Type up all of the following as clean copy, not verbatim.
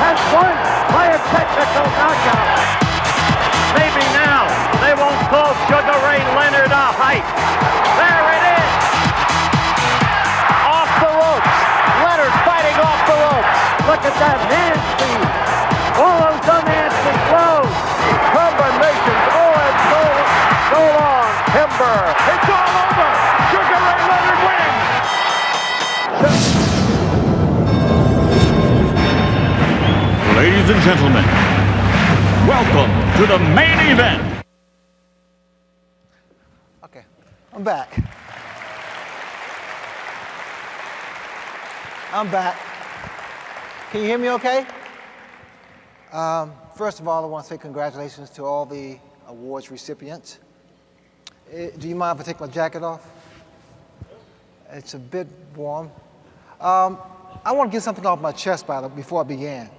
has won by a technical knockout. Maybe now they won't call Sugar Ray Leonard a hype. There it is. Off the ropes. Leonard fighting off the ropes. Look at that hand speed. Follows the nasty blows. Combinations. Oh, and so long. Timber. It's all over. Sugar Ray Leonard wins. Ladies and gentlemen, welcome to the main event. Okay, I'm back. I'm back. Can you hear me okay? First of all, I want to say congratulations to all the awards recipients. Do you mind if I take my jacket off? It's a bit warm. I want to get something off my chest before I began.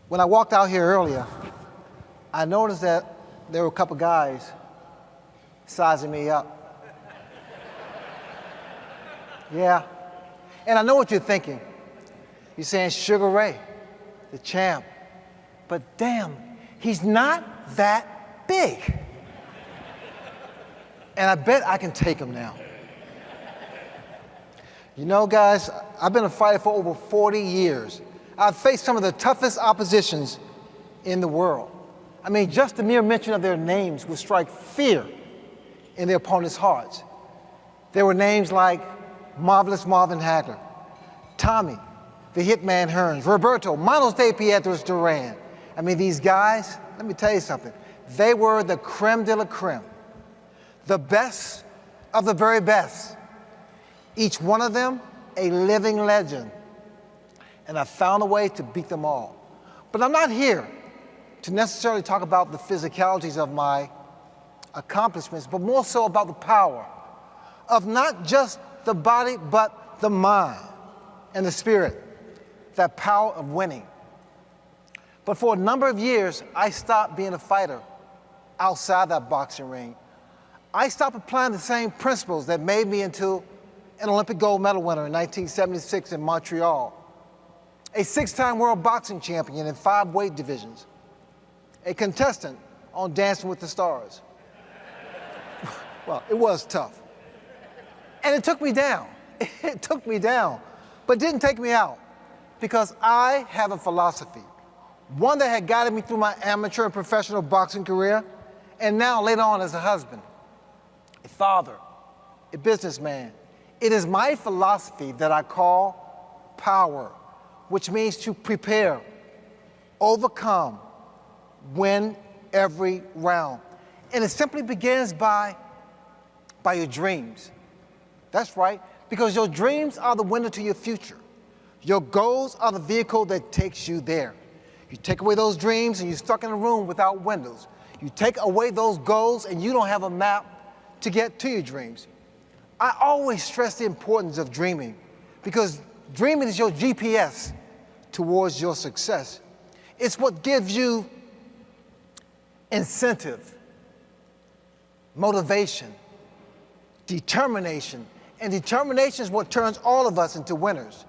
When I walked out here earlier, I noticed that there were a couple guys sizing me up. Yeah. And I know what you're thinking. You're saying, Sugar Ray, the champ. But damn, he's not that big. And I bet I can take him now. You know, guys, I've been a fighter for over 40 years. I've faced some of the toughest oppositions in the world. I mean, just the mere mention of their names would strike fear in their opponents' hearts. There were names like Marvelous Marvin Hagler, Tommy, the Hitman Hearns, Roberto, Manos de Pietros Duran. I mean, these guys, let me tell you something, they were the creme de la creme, the best of the very best. Each one of them, a living legend. And I found a way to beat them all. But I'm not here to necessarily talk about the physicalities of my accomplishments, but more so about the power of not just the body, but the mind and the spirit, that power of winning. But for a number of years, I stopped being a fighter outside that boxing ring. I stopped applying the same principles that made me into an Olympic gold medal winner in 1976 in Montreal, a 6-time world boxing champion in 5 weight divisions, a contestant on Dancing with the Stars. Well, it was tough. And it took me down. It took me down, but didn't take me out, because I have a philosophy, one that had guided me through my amateur and professional boxing career, and now later on as a husband, a father, a businessman. It is my philosophy that I call power, which means to prepare, overcome, win every round. And it simply begins by your dreams. That's right, because your dreams are the window to your future. Your goals are the vehicle that takes you there. You take away those dreams and you're stuck in a room without windows. You take away those goals and you don't have a map to get to your dreams. I always stress the importance of dreaming, because dreaming is your GPS towards your success. It's what gives you incentive, motivation, determination. And determination is what turns all of us into winners.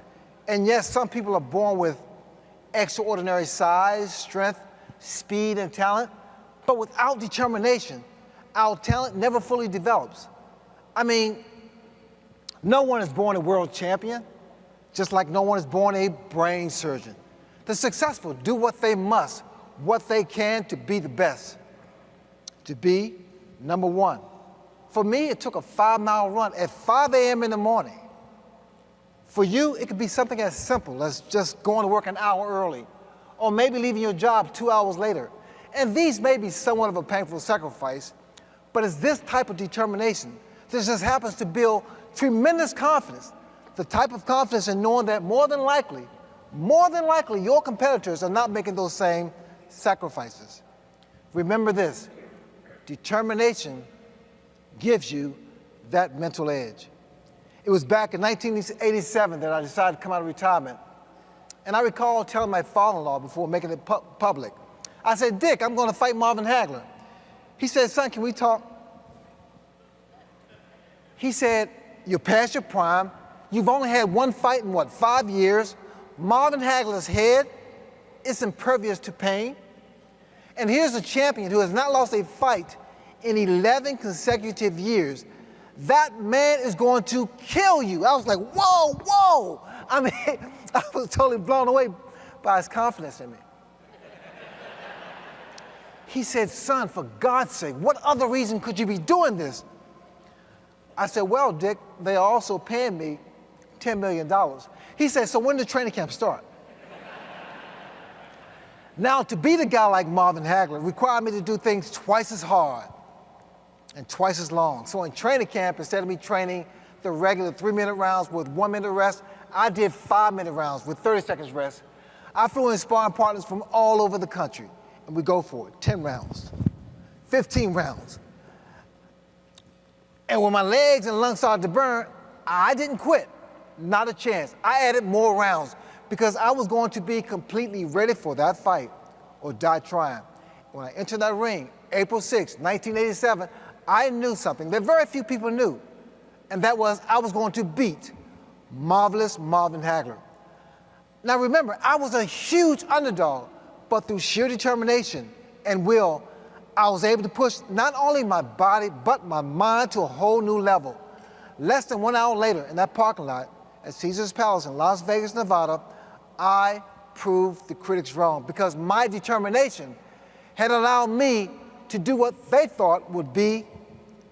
And yes, some people are born with extraordinary size, strength, speed, and talent. But without determination, our talent never fully develops. I mean, no one is born a world champion, just like no one is born a brain surgeon. The successful do what they must, what they can to be the best, to be number one. For me, it took a 5-mile run at 5 a.m. in the morning. For you, it could be something as simple as just going to work an hour early, or maybe leaving your job 2 hours later. And these may be somewhat of a painful sacrifice, but it's this type of determination that just happens to build tremendous confidence, the type of confidence in knowing that more than likely, your competitors are not making those same sacrifices. Remember this, determination gives you that mental edge. It was back in 1987 that I decided to come out of retirement. And I recall telling my father-in-law before making it public, I said, Dick, I'm going to fight Marvin Hagler. He said, son, can we talk? He said, you're past your prime. You've only had one fight in, 5 years? Marvin Hagler's head is impervious to pain. And here's a champion who has not lost a fight in 11 consecutive years. That man is going to kill you. I was like, whoa, whoa. I mean, I was totally blown away by his confidence in me. He said, son, for God's sake, what other reason could you be doing this? I said, well, Dick, they are also paying me $10 million. He said, so when did training camp start? Now, to beat a guy like Marvin Hagler required me to do things twice as hard and twice as long. So in training camp, instead of me training the regular 3-minute rounds with 1 minute rest, I did 5-minute rounds with 30 seconds rest. I flew in sparring partners from all over the country, and we go for it, 10 rounds, 15 rounds. And when my legs and lungs started to burn, I didn't quit, not a chance. I added more rounds because I was going to be completely ready for that fight or die trying. When I entered that ring, April 6, 1987, I knew something that very few people knew, and that was I was going to beat marvelous Marvin Hagler. Now remember, I was a huge underdog, but through sheer determination and will, I was able to push not only my body, but my mind to a whole new level. Less than 1 hour later, in that parking lot at Caesar's Palace in Las Vegas, Nevada, I proved the critics wrong because my determination had allowed me to do what they thought would be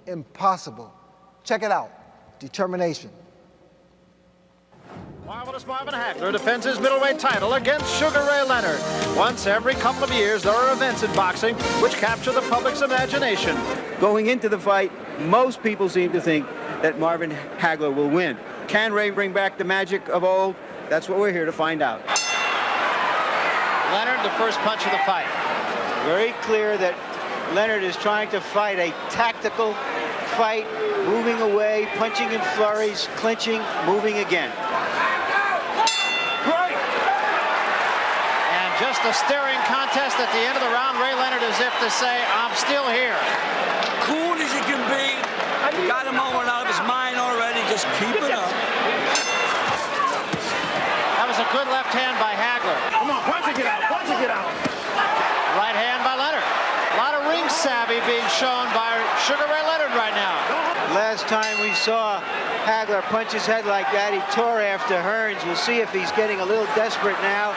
impossible. Check it out, determination. Marvelous Marvin Hagler defends his middleweight title against Sugar Ray Leonard. Once every couple of years, there are events in boxing which capture the public's imagination. Going into the fight, most people seem to think that Marvin Hagler will win. Can Ray bring back the magic of old? That's what we're here to find out. Leonard, the first punch of the fight. Very clear that Leonard is trying to fight a tactical fight, moving away, punching in flurries, clinching, moving again. Just a staring contest at the end of the round. Ray Leonard as if to say, I'm still here. Cool as he can be. Got him over and out of his mind already. Just keep it up. That was a good left hand by Hagler. Come on, punch it out, punch it out. Right hand by Leonard. A lot of ring savvy being shown by Sugar Ray Leonard right now. Last time we saw Hagler punch his head like that, he tore after Hearns. We'll see if he's getting a little desperate now.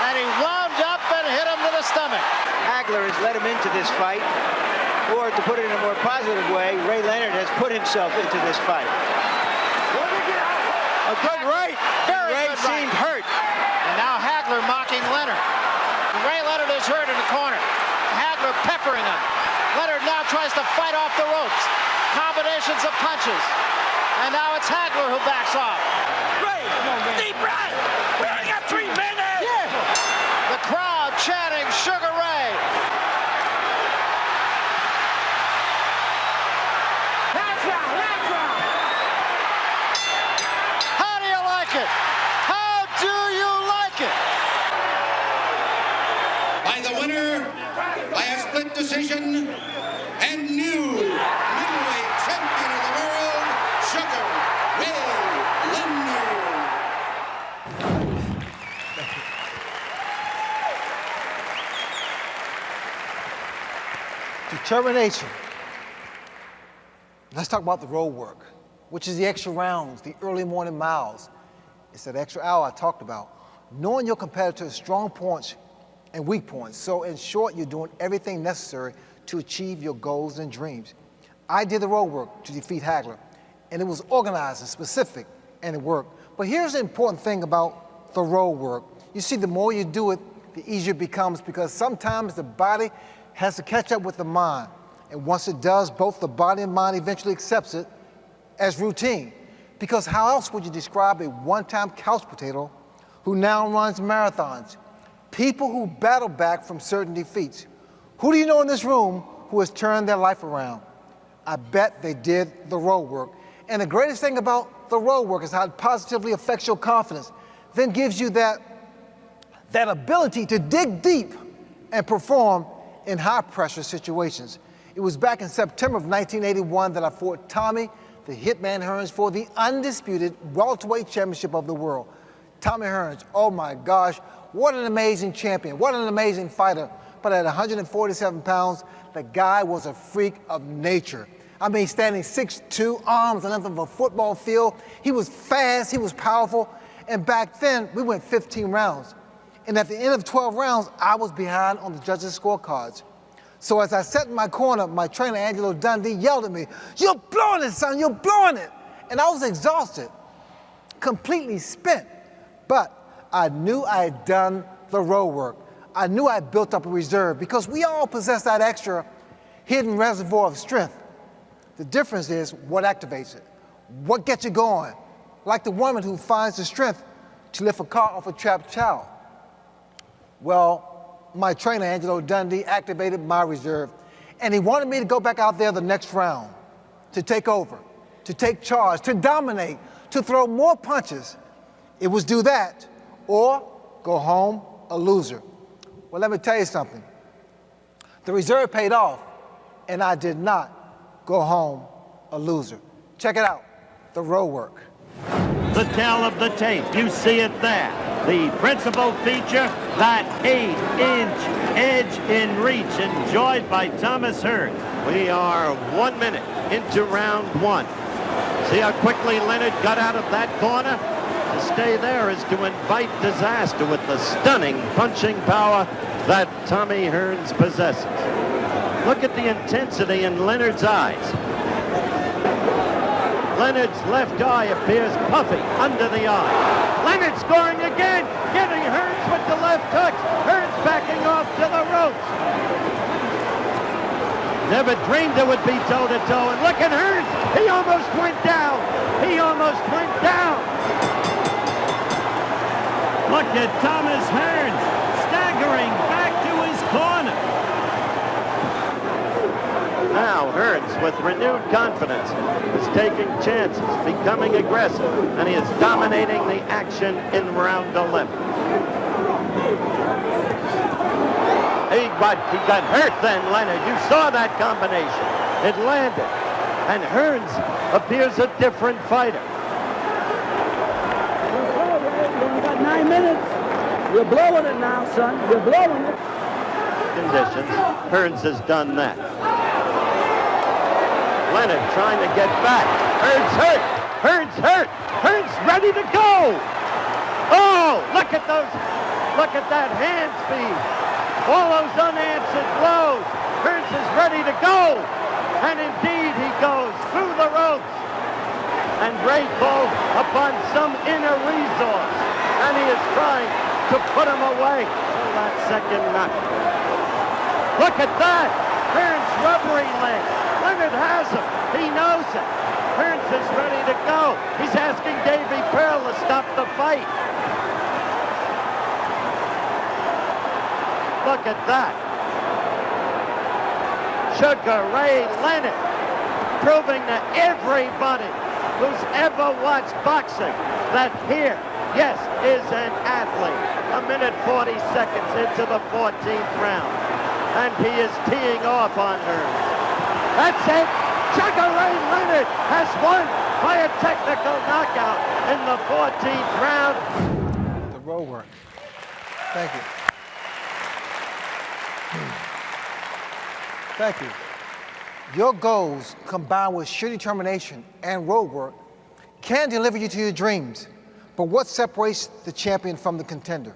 And he wound up and hit him to the stomach. Hagler has led him into this fight. Or to put it in a more positive way, Ray Leonard has put himself into this fight. A good right. Very Ray good seemed right. hurt. And now Hagler mocking Leonard. Ray Leonard is hurt in the corner. Hagler peppering him. Leonard now tries to fight off the ropes. Combinations of punches. And now it's Hagler who backs off. Ray, deep breath. We only got 3 minutes. The crowd chanting Sugar Ray. How do you like it? How do you like it? By the winner, by a split decision, and new middleweight champion of the world, Sugar Ray Leonard. Determination. Let's talk about the road work, which is the extra rounds, the early morning miles. It's that extra hour I talked about. Knowing your competitor's strong points and weak points. So in short, you're doing everything necessary to achieve your goals and dreams. I did the road work to defeat Hagler, and it was organized and specific, and it worked. But here's the important thing about the road work. You see, the more you do it, the easier it becomes, because sometimes the body has to catch up with the mind. And once it does, both the body and mind eventually accepts it as routine. Because how else would you describe a one-time couch potato who now runs marathons? People who battle back from certain defeats. Who do you know in this room who has turned their life around? I bet they did the road work. And the greatest thing about the road work is how it positively affects your confidence, then gives you that ability to dig deep and perform in high-pressure situations. It was back in September of 1981 that I fought Tommy the Hitman Hearns for the undisputed welterweight championship of the world. Tommy Hearns, oh my gosh, what an amazing champion, what an amazing fighter. But at 147 pounds, the guy was a freak of nature. I mean, standing 6'2", arms the length of a football field. He was fast, he was powerful, and back then, we went 15 rounds. And at the end of 12 rounds, I was behind on the judges' scorecards. So as I sat in my corner, my trainer, Angelo Dundee, yelled at me, "You're blowing it, son, you're blowing it." And I was exhausted, completely spent. But I knew I had done the road work. I knew I had built up a reserve because we all possess that extra hidden reservoir of strength. The difference is what activates it, what gets you going, like the woman who finds the strength to lift a car off a trapped child. Well, my trainer, Angelo Dundee, activated my reserve, and he wanted me to go back out there the next round, to take over, to take charge, to dominate, to throw more punches. It was do that or go home a loser. Well, let me tell you something. The reserve paid off, and I did not go home a loser. Check it out, the road work. The tale of the tape, you see it there. The principal feature, that 8-inch edge in reach enjoyed by Thomas Hearns. We are 1 minute into round one. See how quickly Leonard got out of that corner? To stay there is to invite disaster with the stunning punching power that Tommy Hearns possesses. Look at the intensity in Leonard's eyes. Leonard's left eye appears puffy under the eye. Leonard scoring again, getting Hearns with the left hook. Hearns backing off to the ropes. Never dreamed it would be toe-to-toe, and look at Hearns. He almost went down. He almost went down. Look at Thomas Hearns staggering back to his corner. Now Hearns, with renewed confidence, is taking chances, becoming aggressive, and he is dominating the action in round 11. He got hurt then, Leonard. You saw that combination. It landed. And Hearns appears a different fighter. You only got 9 minutes. You're blowing it now, son. You're blowing it. Conditions, Hearns has done that. Leonard trying to get back. Hearns hurt. Hearns hurt. Hearns ready to go. Oh, look at those. Look at that hand speed. All those unanswered blows. Hearns is ready to go. And indeed he goes through the ropes. And Ray calls upon some inner resource. And he is trying to put him away for that second knock. Look at that. Hearns rubbery leg. Leonard has him. He knows it. Hearns is ready to go. He's asking Davy Pearl to stop the fight. Look at that. Sugar Ray Leonard proving to everybody who's ever watched boxing that here, yes, is an athlete. 1 minute 40 seconds into the 14th round. And he is teeing off on Hearns. That's it. Sugar Ray Leonard has won by a technical knockout in the 14th round. The road work. Thank you. Thank you. Your goals, combined with sheer determination and road work, can deliver you to your dreams. But what separates the champion from the contender,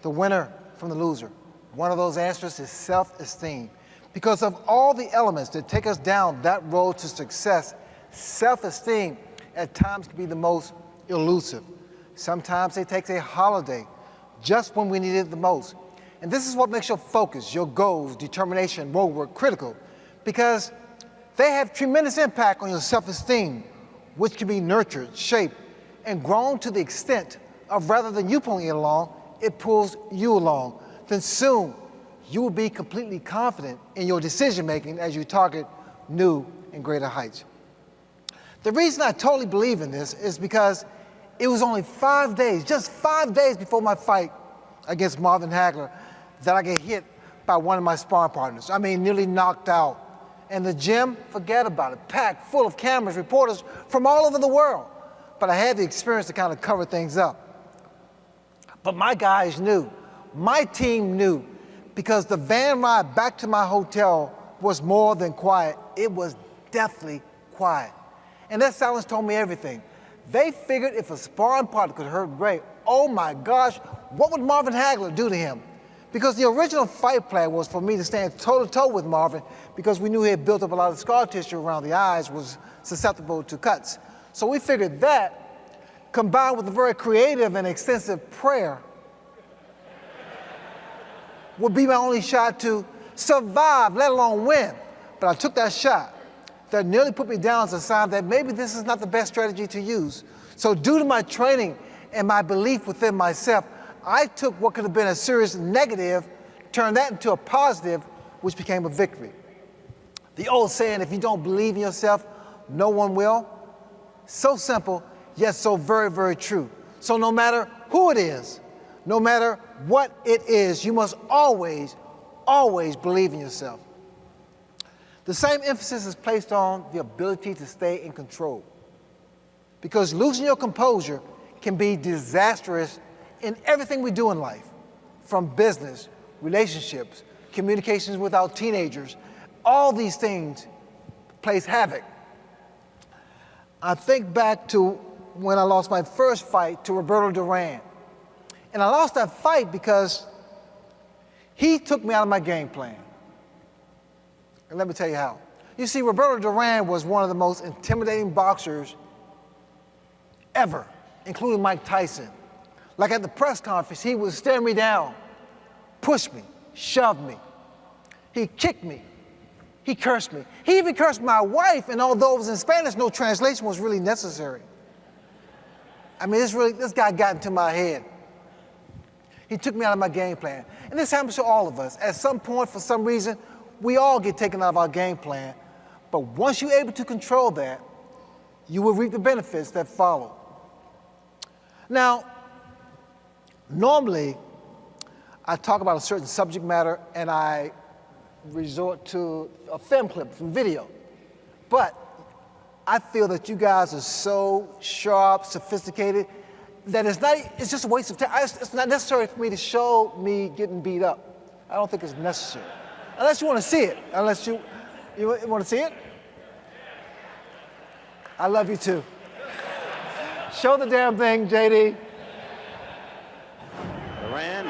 the winner from the loser? One of those answers is self-esteem. Because of all the elements that take us down that road to success, self-esteem at times can be the most elusive. Sometimes it takes a holiday just when we need it the most. And this is what makes your focus, your goals, determination, road work critical, because they have tremendous impact on your self-esteem, which can be nurtured, shaped, and grown to the extent of rather than you pulling it along, it pulls you along. Then soon, you will be completely confident in your decision-making as you target new and greater heights. The reason I totally believe in this is because it was only 5 days, just 5 days before my fight against Marvin Hagler, that I get hit by one of my sparring partners. I mean, nearly knocked out. And the gym, forget about it, packed full of cameras, reporters from all over the world. But I had the experience to kind of cover things up. But my guys knew, my team knew, because the van ride back to my hotel was more than quiet. It was deathly quiet. And that silence told me everything. They figured if a sparring partner could hurt Ray, oh my gosh, what would Marvin Hagler do to him? Because the original fight plan was for me to stand toe-to-toe with Marvin because we knew he had built up a lot of scar tissue around the eyes, was susceptible to cuts. So we figured that, combined with a very creative and extensive prayer, would be my only shot to survive, let alone win. But I took that shot. That nearly put me down as a sign that maybe this is not the best strategy to use. So due to my training and my belief within myself, I took what could have been a serious negative, turned that into a positive, which became a victory. The old saying, if you don't believe in yourself, no one will. So simple, yet so very, very true. So no matter who it is, no matter what it is, you must always, always believe in yourself. The same emphasis is placed on the ability to stay in control. Because losing your composure can be disastrous in everything we do in life, from business, relationships, communications with our teenagers. All these things plays havoc. I think back to when I lost my first fight to Roberto Duran. And I lost that fight because he took me out of my game plan. And let me tell you how. You see, Roberto Duran was one of the most intimidating boxers ever, including Mike Tyson. Like at the press conference, he would stare me down, push me, shove me. He kicked me. He cursed me. He even cursed my wife, and although it was in Spanish, no translation was really necessary. I mean, this guy got into my head. He took me out of my game plan. And this happens to all of us. At some point, for some reason, we all get taken out of our game plan. But once you're able to control that, you will reap the benefits that follow. Now, normally, I talk about a certain subject matter and I resort to a film clip from video. But I feel that you guys are so sharp, sophisticated, that it's just a waste of time. It's not necessary for me to show me getting beat up. I don't think it's necessary. Unless you want to see it. Unless you want to see it? I love you too. Show the damn thing, JD. Duran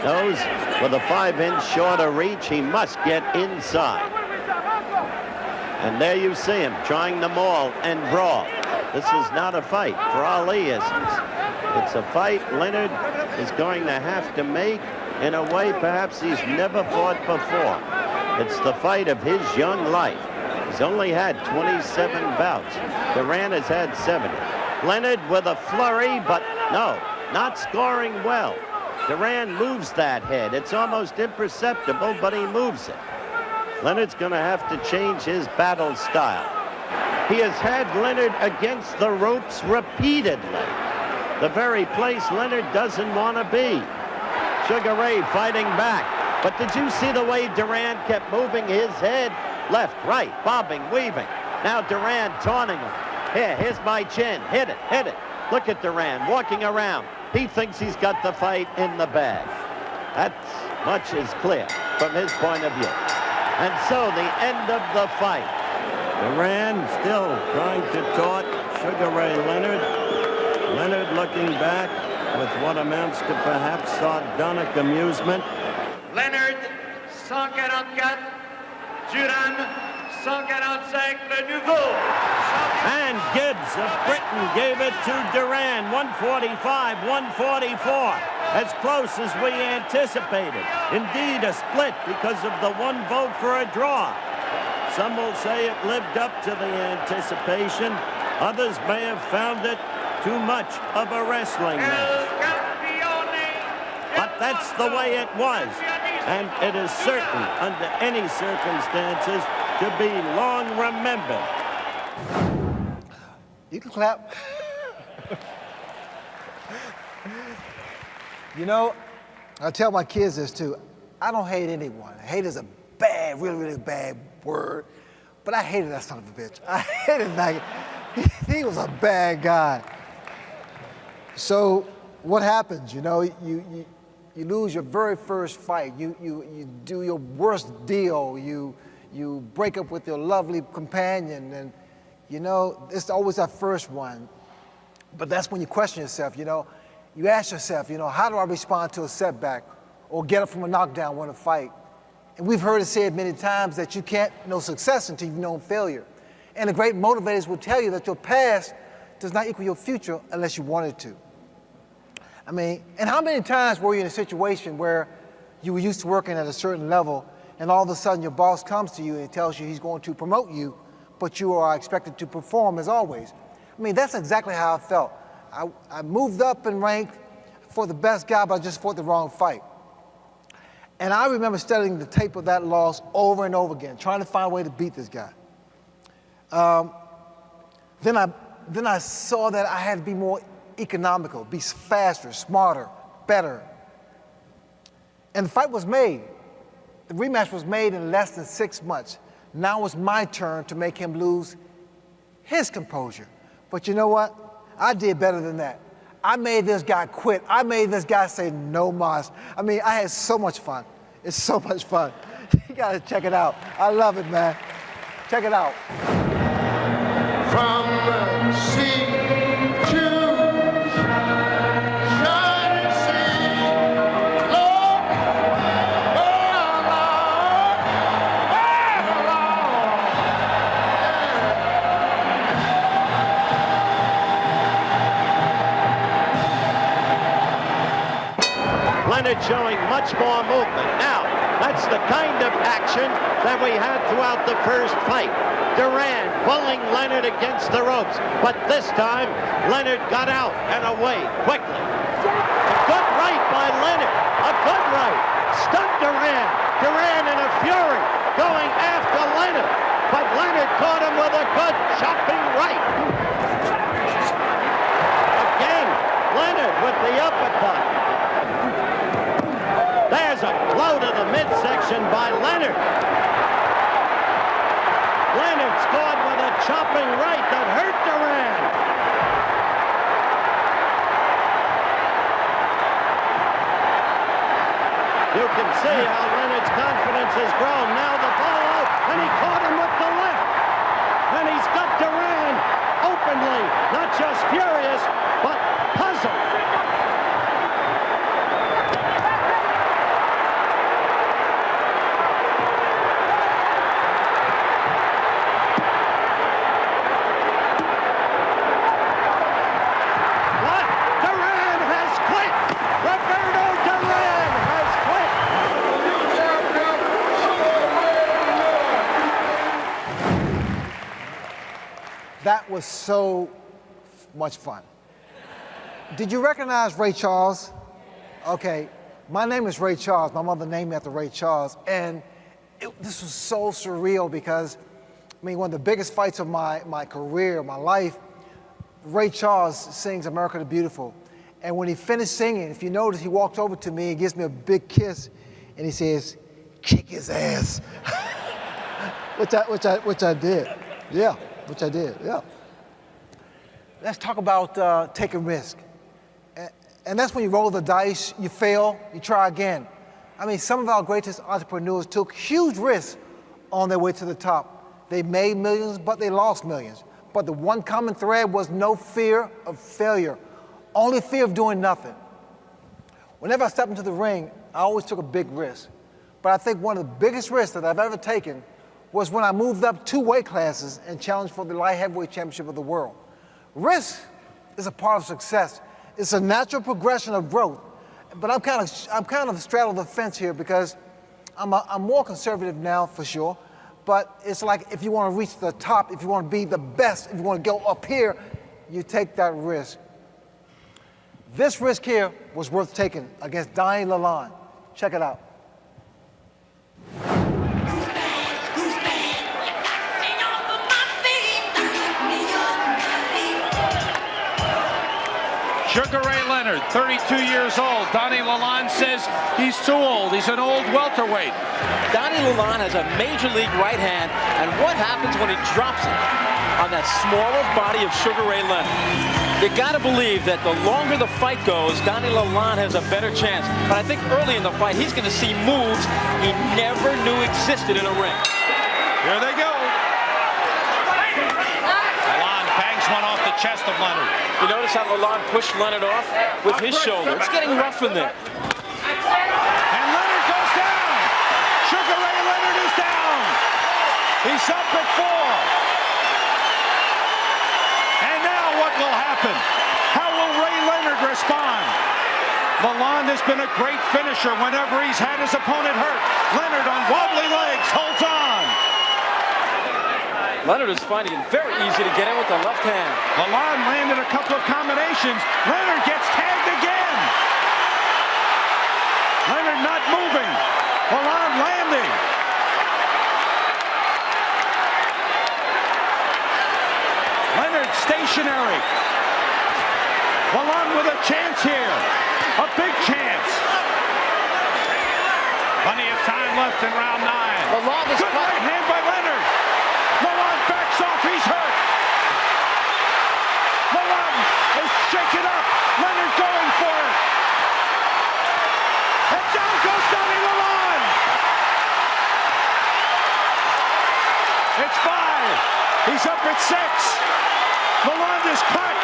knows with a 5-inch shorter reach, he must get inside. And there you see him trying to maul and brawl. This is not a fight for Ali, it's a fight Leonard is going to have to make in a way perhaps he's never fought before. It's the fight of his young life. He's only had 27 bouts. Duran has had 70. Leonard with a flurry, but no, not scoring well. Duran moves that head. It's almost imperceptible, but he moves it. Leonard's going to have to change his battle style. He has had Leonard against the ropes repeatedly. The very place Leonard doesn't want to be. Sugar Ray fighting back. But did you see the way Duran kept moving his head? Left, right, bobbing, weaving. Now Duran taunting him. Here's my chin. Hit it, hit it. Look at Duran walking around. He thinks he's got the fight in the bag. That much is clear from his point of view. And so the end of the fight. Duran still trying to taunt Sugar Ray Leonard. Leonard looking back with what amounts to perhaps sardonic amusement. Leonard, 144. Duran, 145, le nouveau. And Gibbs of Britain gave it to Duran, 145, 144. As close as we anticipated. Indeed, a split because of the one vote for a draw. Some will say it lived up to the anticipation. Others may have found it too much of a wrestling match. But that's the way it was. And it is certain, under any circumstances, to be long remembered. You can clap. You know, I tell my kids this too. I don't hate anyone. Hate is a bad, really, really bad word. But I hated that son of a bitch. I hated that. He was a bad guy. So what happens? You know, you lose your very first fight. You do your worst deal. You break up with your lovely companion, and you know, it's always that first one. But that's when you question yourself, you know. You ask yourself, you know, how do I respond to a setback or get up from a knockdown when a fight? And we've heard it said many times that you can't know success until you've known failure. And the great motivators will tell you that your past does not equal your future unless you want it to. I mean, and how many times were you in a situation where you were used to working at a certain level and all of a sudden your boss comes to you and tells you he's going to promote you, but you are expected to perform as always? I mean, that's exactly how I felt. I moved up in rank for the best guy, but I just fought the wrong fight. And I remember studying the tape of that loss over and over again, trying to find a way to beat this guy. Then I saw that I had to be more economical, be faster, smarter, better. And the fight was made. The rematch was made in less than 6 months. Now it was my turn to make him lose his composure. But you know what? I did better than that. I made this guy quit. I made this guy say no mas. I mean, I had so much fun. It's so much fun. You gotta check it out. I love it, man. Check it out. From sea to shining sea, Lord, Leonard showing much more movement. Now, that's the kind of action that we had throughout the first fight. Duran pulling Leonard against the ropes, but this time Leonard got out and away quickly. A good right by Leonard, a good right. Stunned Duran. Duran in a fury going after Leonard, but Leonard caught him with a good chopping right. Again, Leonard with the uppercut. There's a blow to the midsection by Leonard. Leonard scored with a chopping right that hurt Duran. You can see how Leonard's confidence has grown. Now the follow, and he caught him with the left. And he's got Duran openly, not just furious, but puzzled. That was so much fun. Did you recognize Ray Charles? Okay, my name is Ray Charles. My mother named me after Ray Charles. And this was so surreal because, I mean, one of the biggest fights of my career, my life, Ray Charles sings America the Beautiful. And when he finished singing, if you notice, he walked over to me and gives me a big kiss, and he says, "Kick his ass," which I did. Yeah, which I did. Yeah. Let's talk about taking risk. And that's when you roll the dice, you fail, you try again. I mean, some of our greatest entrepreneurs took huge risks on their way to the top. They made millions, but they lost millions. But the one common thread was no fear of failure, only fear of doing nothing. Whenever I stepped into the ring, I always took a big risk. But I think one of the biggest risks that I've ever taken was when I moved up 2 weight classes and challenged for the light heavyweight championship of the world. Risk is a part of success. It's a natural progression of growth. But I'm kind of straddling the fence here because I'm more conservative now for sure. But it's like if you want to reach the top, if you want to be the best, if you want to go up here, you take that risk. This risk here was worth taking against Donnie Lalonde. Check it out. Sugar Ray Leonard. Leonard, 32 years old. Donnie Lalonde says he's too old. He's an old welterweight. Donnie Lalonde has a major league right hand, and what happens when he drops it on that smaller body of Sugar Ray Leonard? You got to believe that the longer the fight goes, Donnie Lalonde has a better chance. But I think early in the fight, he's going to see moves he never knew existed in a ring. Here they go. Lalonde bangs one off the chest of Leonard. You notice how Lalonde pushed Leonard off with his shoulder. It's getting rough in there. And Leonard goes down. Sugar Ray Leonard is down. He's up at 4. And now what will happen? How will Ray Leonard respond? Lalonde has been a great finisher whenever he's had his opponent hurt. Leonard on wobbly legs holds on. Leonard is finding it very easy to get in with the left hand. Lalonde landed a couple of combinations. Leonard gets tagged again. Leonard not moving. Lalonde landing. Leonard stationary. Lalonde with a chance here. A big chance. Plenty of time left in round 9. Lalonde is good right hand by Leonard. Lalonde backs off. He's hurt. Lalonde is shaken up. Leonard going for it. And down goes Donnie Lalonde. It's 5. He's up at 6. Lalonde is cut.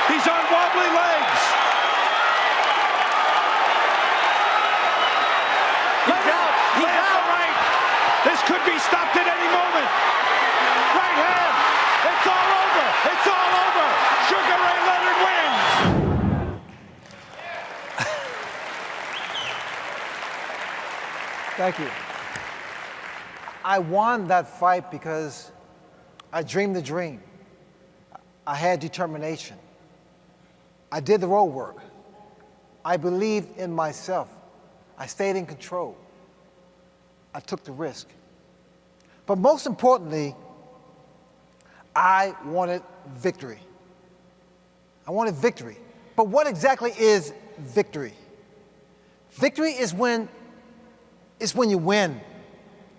He's on wobbly legs. He's out. He's out. Right. This could be stopped at any moment. Right hand. It's all over. It's all over. Sugar Ray Leonard wins. Thank you. I won that fight because I dreamed the dream. I had determination. I did the road work. I believed in myself. I stayed in control. I took the risk. But most importantly, I wanted victory. I wanted victory. But what exactly is victory? Victory is when you win.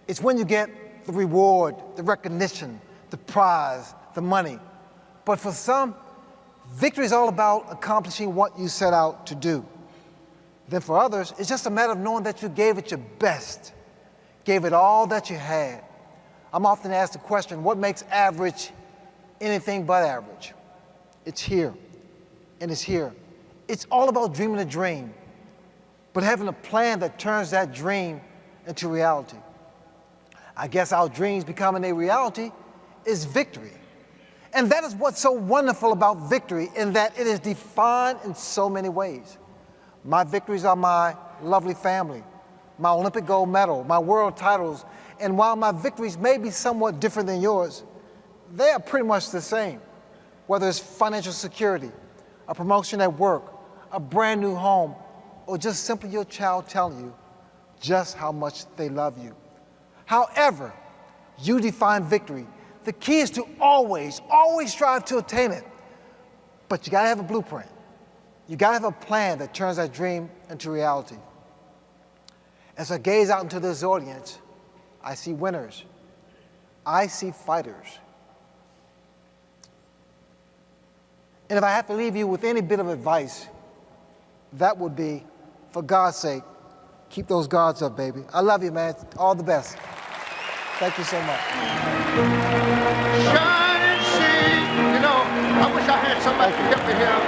It's when you get the reward, the recognition, the prize, the money. But for some, victory is all about accomplishing what you set out to do. Then for others, it's just a matter of knowing that you gave it your best, gave it all that you had. I'm often asked the question, what makes average anything but average? It's here, and it's here. It's all about dreaming a dream, but having a plan that turns that dream into reality. I guess our dreams becoming a reality is victory. And that is what's so wonderful about victory, in that it is defined in so many ways. My victories are my lovely family, my Olympic gold medal, my world titles, and while my victories may be somewhat different than yours, they are pretty much the same. Whether it's financial security, a promotion at work, a brand new home, or just simply your child telling you just how much they love you. However you define victory, the key is to always strive to attain it. But you gotta have a blueprint. You gotta have a plan that turns that dream into reality. As I gaze out into this audience, I see winners. I see fighters. And if I have to leave you with any bit of advice, that would be, for God's sake, keep those guards up, baby. I love you, man. All the best. Thank you so much. Shine and see. You know, I wish I had somebody to help me here.